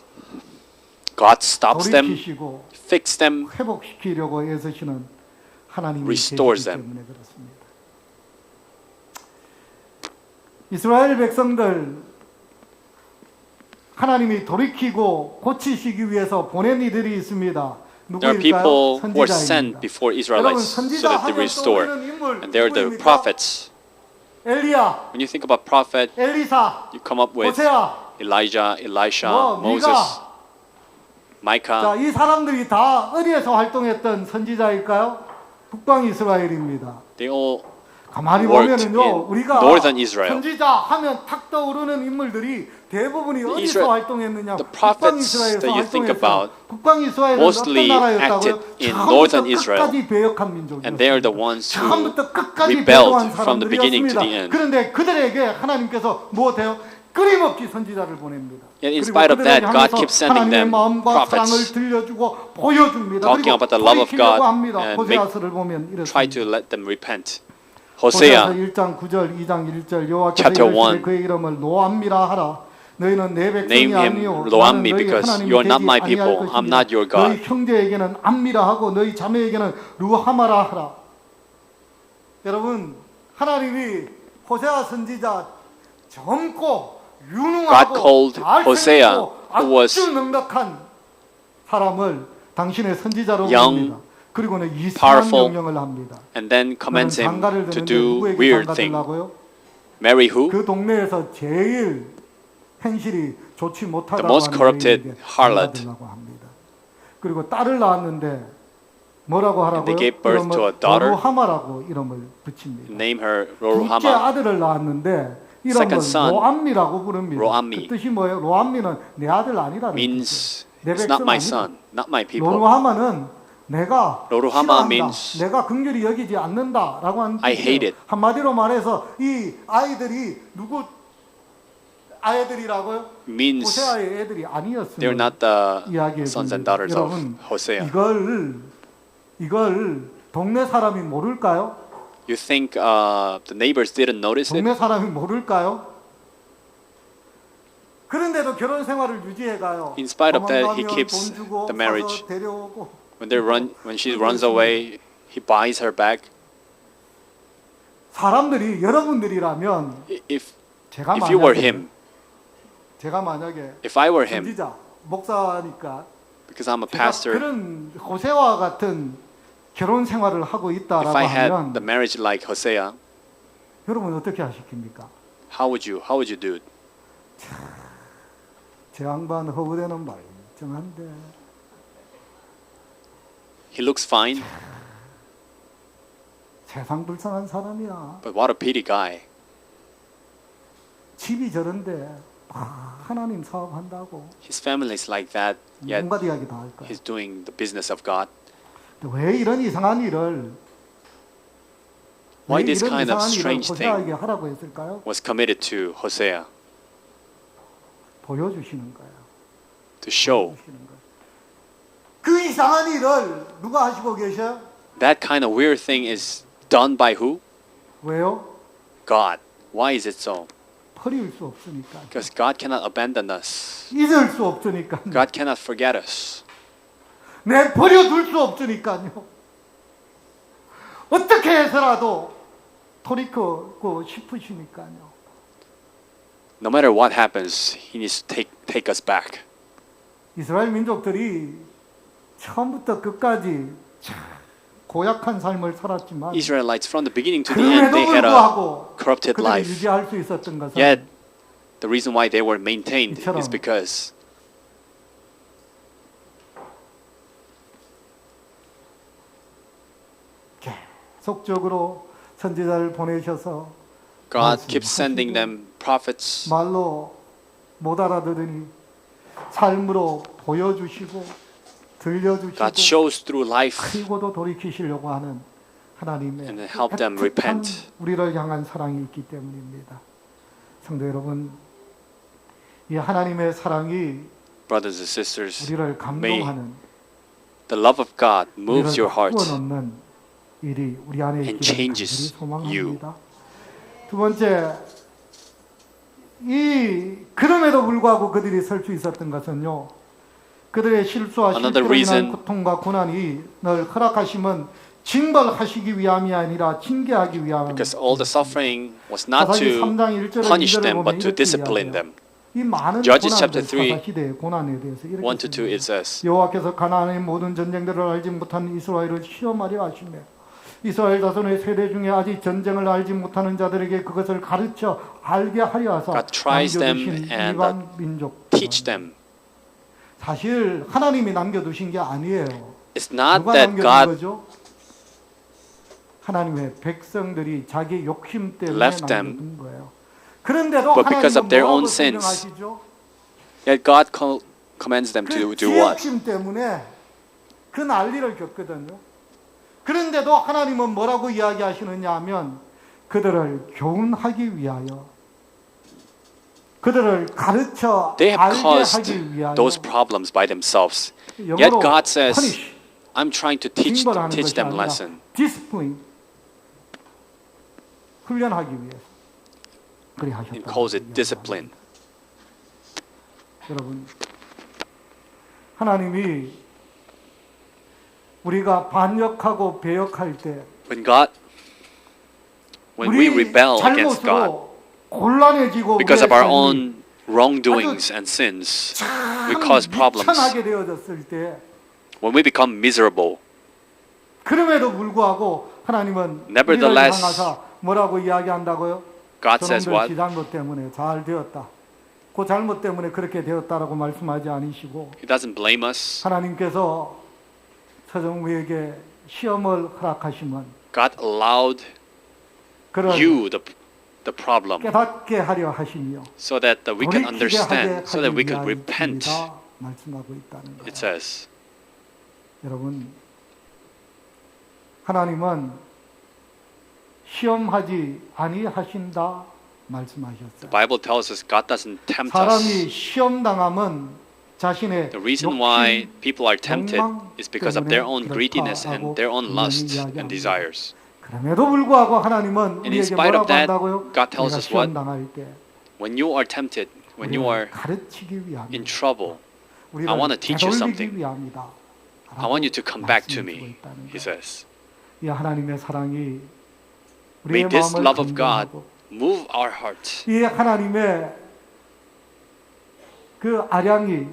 God stops them, 돌이키시고 fix them, 회복시키려고 애쓰시는 하나님이 계시기 restores them. 때문에 그렇습니다. 이스라엘 백성들 하나님이 돌이키고 고치시기 위해서 보낸 이들이 있습니다. There are 누구일까요? people who are sent 선지자입니다. before 여러분 Israelites so 선지자 that they 하면 restore. 떠오르는 인물 And they're the 누구입니까? prophets. 엘리야, When you think about prophet, 엘리사, you come up with 호세아, Elijah, Elisha, 미가. Moses, 자, Micah. 이 사람들이 다 어디에서 활동했던 선지자일까요? 북방 이스라엘입니다. They all 가만히 worked 보면은요, in 우리가 northern Israel. 선지자 하면 탁 떠오르는 인물들이 대부분이 어디서 Israel- 활동했느냐? the 북방 prophets 이스라엘에서 that you think 활동했어요. about 북방 이스라엘은 mostly 어떤 나라였다고요? acted in 처음부터 northern Israel. 끝까지 배역한 민족이었어요. And they are the ones who 처음부터 끝까지 rebelled 배도한 from the beginning to 사람들이었습니다. the end. 그런데 그들에게 하나님께서 무엇해요? 끊임없이 선지자를 보냅니다. Yet in 그리고 spite of that, 그들에게 God 하면서 keeps sending 하나님의 them 마음과 사랑을 prophets, 들려주고 보여줍니다. talking about the love of 돌이키려고 God 합니다. and 호세아서를 보면 try 이렇습니다. to let them repent. 호세아서 Hosea 1장 9절, 2장 1절 여호와께서 Chapter 이르시되 1. 그의 이름을 노암미라 하라. 너희는 내 백성이 Name him 아니요 Loammi 나는 너희 because 하나님이 you are not 되지 my 아니할 people. I'm 것이며 not your God. 너희 형제에게는 암미라 하고 너희 자매에게는 루하마라 하라. 여러분 하나님이 호세아 선지자 젊고 God 유능하고 called Hosea, 잘생기고 who was 아주 넉넉한 사람을 당신의 선지자로 young, 부릅니다. 그리고는 이상한 powerful, 명령을 합니다. and then commands him 장가를 to 드는데 do 누구에게 weird 장가 thing. 들라고요? Marry who? 그 동네에서 제일 행실이 좋지 못하다고 The most 하는 corrupted 여인에게 harlot. 장가들라고 합니다. 그리고 딸을 낳았는데 뭐라고 하라고요? they gave birth to a daughter. 로루하마라고 이름을 붙입니다. Name her 둘째 Roruhama. 아들을 낳았는데 이름을 Second son, 로암미라고 부릅니다. 로암미. 그 뜻이 뭐예요? 로암미는 내 아들 아니라는 Means 뜻이에요. 내 it's not 백성 my 아니다. son, not my people. 로루하마는 내가 로루하마 싫어한다. means 내가 긍휼히 여기지 않는다라고 하는 I hate 뜻이에요. it. 한마디로 말해서 이 아이들이 누구 아이들이라고요? Means 호세아의 애들이 아니었습니다. they're not the 이야기해 sons and 줍니다. daughters of 여러분, Hosea. 이걸 동네 사람이 모를까요? You think the neighbors didn't notice it? 동네 사람이 모를까요? 그런데도 결혼 생활을 유지해 가요. In spite of that, he 도망가면 keeps 돈 주고 the marriage. 사서 데려오고. When she runs away, he buys her back. 사람들이 여러분들이라면 If 제가 you were him, 만약에 if I were him, 선지자 목사니까 because I'm a 제가 pastor, 그런 호세와 같은 결혼 생활을 하고 if 있다라고 I had 하면 the marriage like Hosea, 여러분 어떻게 하시겠습니까? how would you do it? 제 양반 허브대는 말짱한데 He looks fine, 세상 불쌍한 사람이야. but what a pity guy. 집이 저런데 하나님 사업한다고 His family is like that, yet 온갖 이야기 다 할 거야. he's doing the business of God. 왜 이런 이상한 일을 Why 왜 this 이런 kind of 이상한 일을 strange 호세아에게 thing 하라고 했을까요? was committed to Hosea 보여주시는 거예요. to show 보여주시는 거예요. 그 이상한 일을 누가 하시고 계셔요? that kind of weird thing is done by who? 왜요? God. Why is it so? 버릴 수 없으니까. Because God cannot abandon us. 잊을 수 없으니까. God cannot forget us. 내 버려둘 수 없으니까요. 어떻게 해서라도 돌이키고 싶으시니까요. No matter what happens, He needs to take us back. 이스라엘 민족들이 처음부터 끝까지 참 고약한 삶을 살았지만 Israelites from the beginning to the end 그럼에도 they had a 불구하고 corrupted 그들이 life. 유지할 수 있었던 것은 Yet the reason why they were maintained 이처럼 is because 계속적으로 선지자를 보내셔서 God keeps sending them prophets. 말로 못 알아들으니 삶으로 보여주시고 들려주시고 God shows through life 그리고도 돌이키시려고 하는 하나님의 and help them 애틋한 repent. 우리를 향한 사랑이 있기 때문입니다. 성도 여러분, 이 하나님의 사랑이 Brothers and sisters, 우리를 may 감동하는 the love of God moves 우리를 your heart 바꾸어놓는 일이 우리 안에 and 있기를 changes 간절히 you. 소망합니다. 두 번째, 그럼에도 불구하고 그들이 설 수 있었던 것은요, 그들의 실수와 Another 실수로 인한 reason 고통과 고난이 늘 허락하심은 징벌하시기 위함이 아니라 징계하기 위함입니다. Because all the suffering was not 사사기 to 3장 1절을 punish them but to discipline them. 이 많은 Judges chapter 고난들, 3, 사사시대의 고난에 대해서 1 이렇게 to 2 it says, 여호와께서 가나안의 모든 전쟁들을 알지 못한 이스라엘을 시험하려 하시며 이스라엘 자손의 세대 중에 아직 전쟁을 알지 못하는 자들에게 그것을 가르쳐 알게 하려 하사 God tries them 남겨두신 and 이방 민족 teach them. 사실 하나님이 남겨두신 게 아니에요. It's not 누가 that 남겨둔 God 거죠? 하나님의 백성들이 자기 욕심 때문에 left them. 남겨둔 거예요. 그런데도 But because of 하나님은 their 뭐라고 own sins, 설명하시죠? yet God commands them to 그 do what? 지혜심 때문에 그 난리를 겪거든요. 그런데도 하나님은 뭐라고 이야기하시느냐 하면 그들을 교훈하기 위하여 그들을 가르쳐 They have 알게 caused 하기 위하여 those problems by themselves. Yet 영어로 God says, punish, I'm trying to teach 징벌하는 것이 them 아니라 lesson. discipline, 훈련하기 위해서 그리 And 하셨다. calls it discipline. 여러분, 하나님이 우리가 반역하고 배역할 때 When we 우리 rebel against God 잘못으로 곤란해지고 because of 우리의 our 삶이 own wrongdoings and sins, we cause problems. 미천하게 되어졌을 때 When we become miserable, 그럼에도 불구하고 하나님은 Nevertheless, 우리를 향하사 뭐라고 이야기한다고요? God says 저놈들 what? 지 잘못 때문에 잘 되었다. 그 잘못 때문에 그렇게 되었다라고 말씀하지 않으시고 He doesn't blame us. 하나님께서 서정우에게 시험을 허락하시면 God allowed 그를 you the problem 깨닫게 하려 하시며 so that we can 돌이키게 하게 understand, so that we 하기 can repent. 위하여입니다. 말씀하고 있다는 거예요. It says, 여러분, 하나님은 시험하지 아니하신다 말씀하셨어요. the Bible tells us God doesn't tempt 사람이 us. 시험 당함은 자신의 The reason why 욕심, people are tempted 욕망 is because of their own 때문에 greediness and 그렇다라고 their own lust 분명히 and 이야기합니다. desires. 그럼에도 불구하고 하나님은 And in 우리에게 spite of 뭐라고 that, 한다고요? God tells 우리가 us what? 시험 당할 때 When you are tempted, when you are 우리를 가르치기 위함이다. in trouble, 우리를 I want to teach you 되돌리기 something. 위함이다. I want you to come back to 말씀해주고 me, 있다는 he 거예요. says. 이 하나님의 사랑이 May 우리의 this 마음을 love of God 감동하고 move our heart. 이 하나님의 그 아량이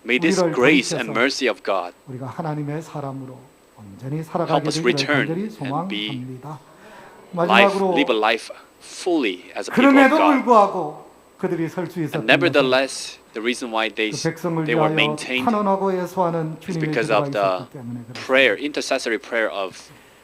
May this 우리를 grace 돌이켜서 and mercy of God 우리가 하나님의 사람으로 온전히 help 살아가게 us 되기를 return 간절히 and be 소망합니다. live a 마지막으로 life fully as a people of 그럼에도 God. 불구하고 그들이 설 수 And 있었던 것은 nevertheless, the reason why 그 백성을 they were 위하여 maintained 탄원하고 애수하는 is 주님의 because 기도가 of the 있었기 때문에 그렇습니다. prayer, intercessory prayer of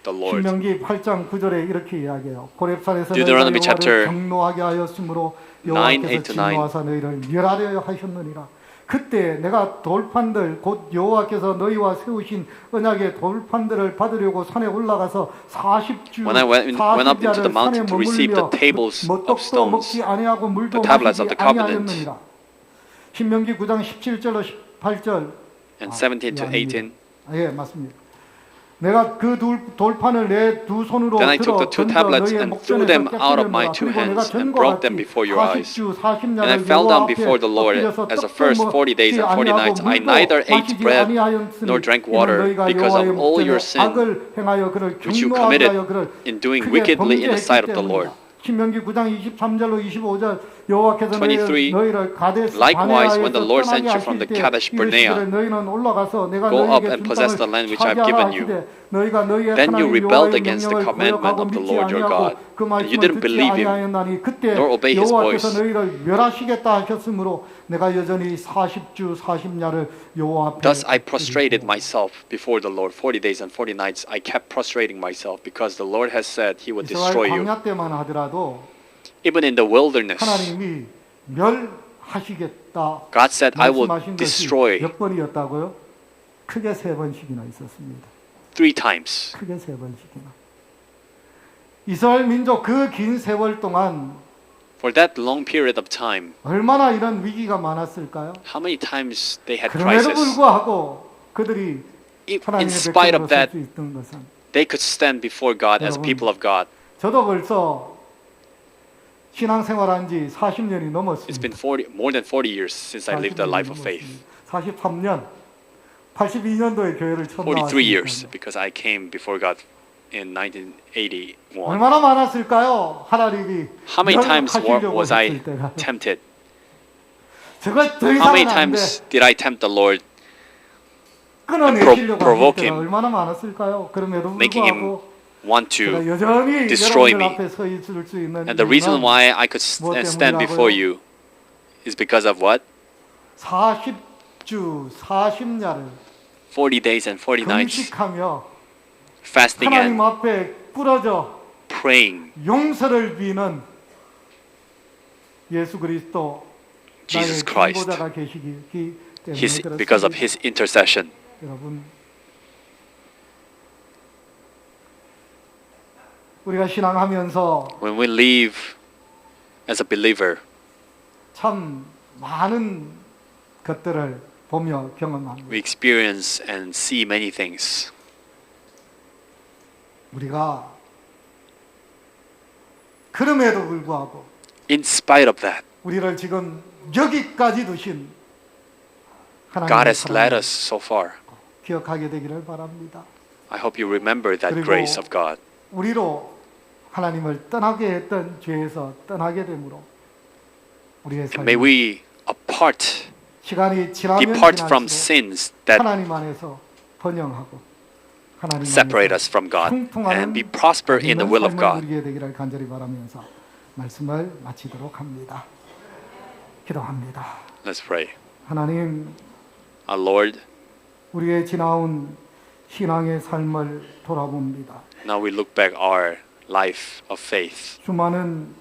the Lord. 신명기 8장 9절에 이렇게 이야기해요. 고렙산에서 Deuteronomy 너희가 chapter 여호와를 경노하게 하였으므로 9, 여호와께서 8 to 9. 진노하사 너희를 멸하려 하셨느니라. 그때 내가 돌판들 곧 여호와께서 너희와 세우신 언약의 돌판들을 받으려고 산에 올라가서 40주 When I went up into the mountain to receive the tables of 떡도 stones, 먹지 아니하고 물도 the tablets of 마시지 the covenant, 아니하였느니라. 신명기 9장 17절로 18절 and 17 to 18. 예, 맞습니다. 내가 그 돌판을 내 두 손으로 Then I 들어 took the two 던져 tablets 너희의 and threw them 목전에서 out of my 깨뜨렸노라. two 그리고 내가 hands and 전과 broke them 같이 before your eyes. 40주 40년을 And I fell down 여호와 앞에 before the Lord 엎드려서 as the 떡도 first 40 days and 40 먹지 nights. I 아니하고 neither 물도 ate 마시지 bread 아니하였으니 nor drank 이는 water 너희가 because of 여호와의 all 목전에 your sin 악을 행하여 그를 which you 경노하게 committed 하여 그를 in doing 크게 wickedly in the 범죄했기 sight of the 때문이다. Lord. 신명기 9장 23절로 25절 여호와께서 23, 너희를 가데스 likewise, when the 바네아에서 Lord 떠나게 sent you from 하실 the 때 Kadesh Barnea, 이르시기를 너희는 올라가서 내가 go up 너희에게 and 준 possess the 땅을 land which I have 차지하라 given you. 하시되 너희가 너희의 Then you 하나님 rebelled 여호와의 against the 명령을 commandment 거역하고 of the 믿지 Lord your 아니하고 God, 그 and you 말씀을 didn't 듣지 believe him, 아니하였나니 그때 nor obey his 여호와께서 voice. 너희를 멸하시겠다 하셨으므로 내가 여전히 40주 40야를 여호와 앞에 Thus I prostrated myself before the Lord 40 days and 40 nights. I kept prostrating myself because the Lord has said he would destroy 이스라엘 you. 광야 때만 하더라도 Even in the wilderness, 하나님이 멸하시겠다 God said, I will 말씀하신 것이 destroy 몇 번이었다고요? 크게 3번씩이나 있었습니다. 3 times. 크게 3번씩이나. 이스라엘 민족 그 긴 세월 동안 For that long period of time, 얼마나 이런 위기가 많았을까요? how many times they had 그럼에도 crisis. 불구하고 그들이 In 하나님의 spite 백성으로 of 설 that, 수 있던 것은 they could stand before God as 여러분, people of God. 저도 벌써 신앙생활한 지 40년이 It's 넘었습니다. been more than 40 years since I lived a life of faith. 43년, 82년도에 교회를 처음 43 years 나왔으니까요. because I came before God in 1981. 얼마나 많았을까요? 하나님이 How many times 멸하시려고 was I 했을 때가. tempted? 저거 더 How many 이상은 안 돼. times did I tempt the Lord, 끊어내시려고 provoke 했을 때가 him, 얼마나 많았을까요? 그럼에도 making him 불구하고 want 제가 to 여전히 destroy 여러분들 me? 앞에 서 있을 수 있는 And the reason 이유는 why I could 뭐 stand before 때문이라고요? you is because of what? 40주 40야를 40 days and 40 nights 금식하며 fasting 하나님 and 앞에 부러져 praying 용서를 비는 예수 그리스도 나의 Jesus Christ. 중보자가 계시기 때문에 because of 그렇습니다. his intercession. 여러분 우리가 신앙하면서 When we live as a believer, 참 많은 것들을 보며 경험합니다. we experience and see many things. 우리가 그럼에도 불구하고 In spite of that, 우리를 지금 여기까지 두신 God 하나님의 has led 사랑을 us so far. 기억하게 되기를 바랍니다. I hope you remember that 그리고 grace of God. 우리로 하나님을 떠나게 했던 죄에서 떠나게 되므로 우리의 And may 삶이 we 시간이 지나면 depart from 지날수록 sins that 하나님 안에서 번영하고 하나님 separate us 안에서 from God and 풍성한 be prosper in the will of 삶을 God. 누리게 되기를 간절히 바라면서 말씀을 마치도록 합니다. 기도합니다. Let's pray. 하나님, Our Lord, 우리의 지나온 신앙의 삶을 돌아봅니다. now we look back our life of faith. 수많은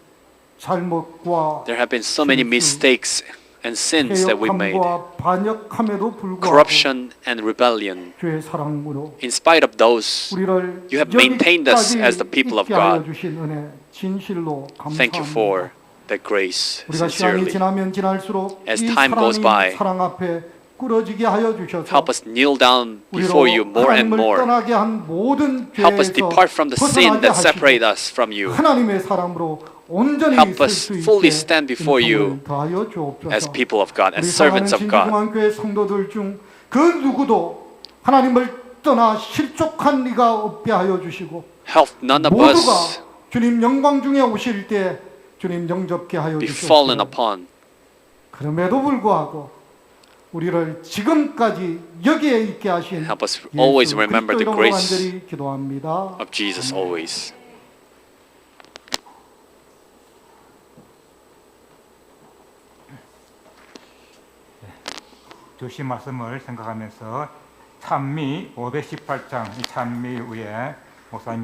잘못과 There have been so many mistakes and sins that we made. 해역함과 반역함에도 불구하고 Corruption and rebellion. 주의 사랑으로 In spite of those, 우리를 you have maintained us 여기까지 as the people of 있게 하여 God. 주신 은혜 진실로 Thank you 감사합니다. for that grace, 우리가 시간이 sincerely. 지나면 지날수록 As 이 time goes by, 사랑 앞에 꾸러지게 하여 주셔서 Help us kneel down 우리로 before you more and 하나님을 more. 떠나게 한 모든 Help us 죄에서 depart from the sin 벗어나게 that separate 하시고 us from you. 하나님의 사랑으로 온전히 Help 설 us 수 있게 fully stand before you 인품을 더하여 주옵소서. as people of God, 우리 as 사랑하는 servants of God. 진주중앙교회 성도들 중 그 누구도 하나님을 떠나 실족한 리가 없게 하여 주시고 Help none of 모두가 us 주님 영광 중에 오실 때 주님 영접케 하여 be fallen 주시옵소서. upon. 그럼에도 불구하고 우리를 지금까지 여기에 있게 하신 Help us always 예수 remember 그리스도 the 이름으로 grace 간절히 기도합니다. of Jesus always. 주신 말씀을 생각하면서 찬미 518장 이 찬미 위에 목사님